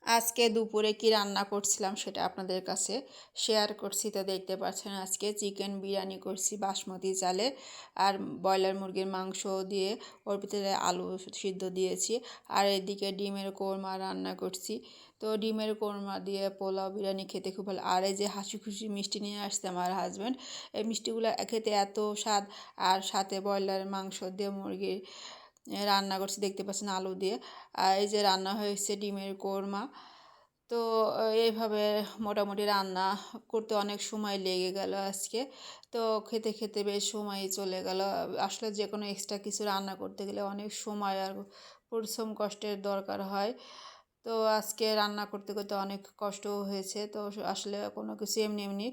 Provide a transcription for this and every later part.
আজকে দুপুরে কি রান্না করছিলাম সেটা আপনাদের কাছে শেয়ার করছি। তো দেখতে পাচ্ছেন আজকে চিকেন বিরিয়ানি করছি বাসমতি চালের, আর ব্রয়লার মুরগির মাংস দিয়ে ওর ভিতরে আলু সিদ্ধ দিয়েছি। আর এদিকে ডিমের কোরমা রান্না করছি। তো ডিমের কোরমা দিয়ে পোলাও বিরিয়ানি খেতে খুব ভালো। আর এই যে হাসি খুশি মিষ্টি নিয়ে আসছে আমার হাজব্যান্ড, এই মিষ্টিগুলো খেতে এত স্বাদ। আর সাথে ব্রয়লার মাংস দিয়ে মুরগির রান্না করছি, দেখতে পাচ্ছেন আলু দিয়ে। আর এই যে রান্না হয়েছে ডিমের কোরমা। তো এইভাবে মোটামুটি রান্না করতে অনেক সময় লেগে গেল আজকে। তো খেতে খেতে বেশ সময় চলে গেল। আসলে যে কোনো এক্সট্রা কিছু রান্না করতে গেলে অনেক সময় আর পরিশ্রম কষ্টের দরকার হয়। তো আজকে রান্না করতে করতে অনেক কষ্টও হয়েছে। তো আসলে কোনো কিছু এমনি এমনি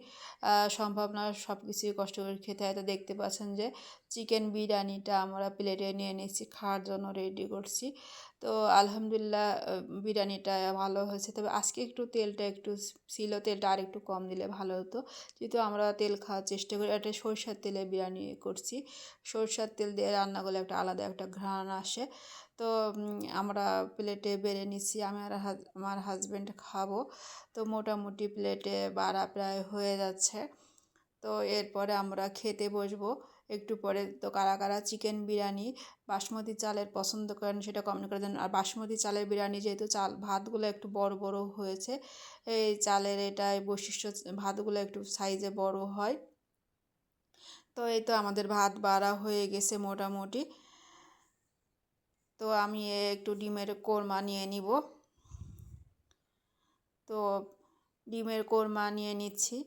সম্ভব না, সব কিছুই কষ্ট করে খেতে হয়। তো দেখতে পাচ্ছেন যে চিকেন বিরিয়ানিটা আমরা প্লেটে নিয়ে নিচ্ছি, খাওয়ার জন্য রেডি করছি। তো আলহামদুলিল্লাহ বিরিয়ানিটা ভালো হয়েছে। তবে আজকে একটু তেলটা একটু ছিল, তেলটা আর একটু কম দিলে ভালো হতো। যেহেতু আমরা তেল খাওয়ার চেষ্টা করি, এটা সরষের তেলে বিরিয়ানি করছি। সরষের তেল দিয়ে রান্না করলে একটা আলাদা একটা ঘ্রাণ আসে। তো আমরা প্লেটে বেড়ে নিচ্ছি, আমি আর আমার হাজব্যান্ড খাবো। তো মোটামুটি প্লেটে বাড়া প্রায় হয়ে যাচ্ছে। তো এরপরে আমরা খেতে বসবো একটু পরে। তো কারা কারা চিকেন বিরিয়ানি বাসমতি চালের পছন্দ করেন সেটা কমেন্ট করে দেন। আর বাসমতি চালের বিরিয়ানি যেহেতু চাল ভাতগুলো একটু বড় বড় হয়েছে, এই চালের এটাই বৈশিষ্ট্য, ভাতগুলো একটু সাইজে বড় হয়। তো এই তো আমাদের ভাত বাড়া হয়ে গেছে মোটামুটি। তো আমি একটু ডিমের কোরমা নিয়ে নিব। তো ডিমের কোরমা নিয়ে নিচ্ছি।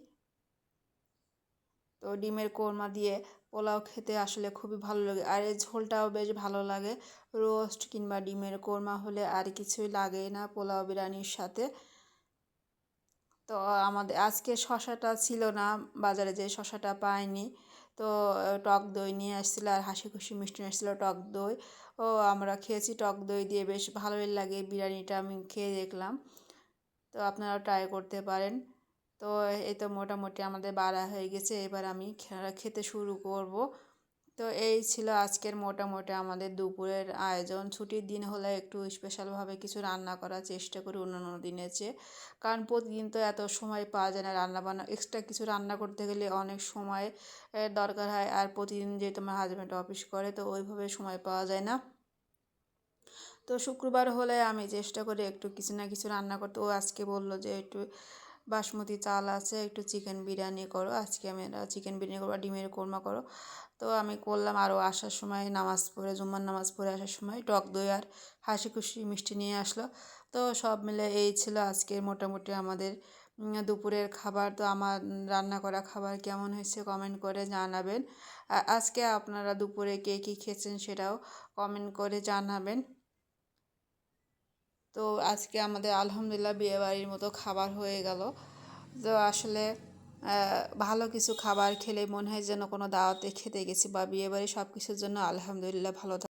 তো ডিমের কোরমা দিয়ে পোলাও খেতে আসলে খুবই ভালো লাগে, আর এই ঝোলটাও বেশ ভালো লাগে। রোস্ট কিংবা ডিমের কোরমা হলে আর কিছুই লাগে না পোলাও বিরিয়ানির সাথে। তো আমাদের আজকে শশাটা ছিল না, বাজারে যে শশাটা পাইনি। তো টক দই নিয়ে আসছিলো, আর হাসি খুশি মিষ্টি নিয়ে আসছিলো টক দই। ও আমরা খেয়েছি টক দই দিয়ে, বেশ ভালোই লাগে বিরিয়ানিটা, আমি খেয়ে দেখলাম। তো আপনারা ট্রাই করতে পারেন। তো এই তো মোটামুটি আমাদের বাড়া হয়ে গেছে, এবার আমি খেতে শুরু করব। তো এই ছিল আজকের মোটামুটি আমাদের দুপুরের আয়োজন। ছুটির দিন হলে একটু স্পেশালভাবে কিছু রান্না করার চেষ্টা করি অন্যান্য দিনের চেয়ে, কারণ প্রতিদিন তো এত সময় পাওয়া যায় না রান্না বান্না, এক্সট্রা কিছু রান্না করতে গেলে অনেক সময় দরকার হয়। আর প্রতিদিন যেহেতু আমার হাজব্যান্ড অফিস করে, তো ওইভাবে সময় পাওয়া যায় না। তো শুক্রবার হলে আমি চেষ্টা করি একটু কিছু না কিছু রান্না করতে। ও আজকে বলল যে একটু বাসমতি চাল আছে, একটু চিকেন বিরিয়ানি করো। আজকে আমি চিকেন বিরিয়ানি করবো, ডিমের কোরমা করো। তো আমি করলাম। আরও আসার সময় নামাজ পড়ে, জুম্মার নামাজ পড়ে আসার সময় টক দই আর হাসি খুশি মিষ্টি নিয়ে আসলো। তো সব মিলে এই ছিল আজকের মোটামুটি আমাদের দুপুরের খাবার। তো আমার রান্না করা খাবার কেমন হয়েছে কমেন্ট করে জানাবেন। আজকে আপনারা দুপুরে কে কী খেয়েছেন সেটাও কমেন্ট করে জানাবেন। তো আজকে আমাদের আলহামদুলিল্লাহ বিয়েবাড়ির মতো খাবার হয়ে গেল। তো আসলে ভালো কিছু খাবার খেলে মনে হয় যেন কোনো দাওয়াতে খেতে গেছি বা বিয়েবাড়ি, সব কিছুর জন্য আলহামদুলিল্লাহ ভালো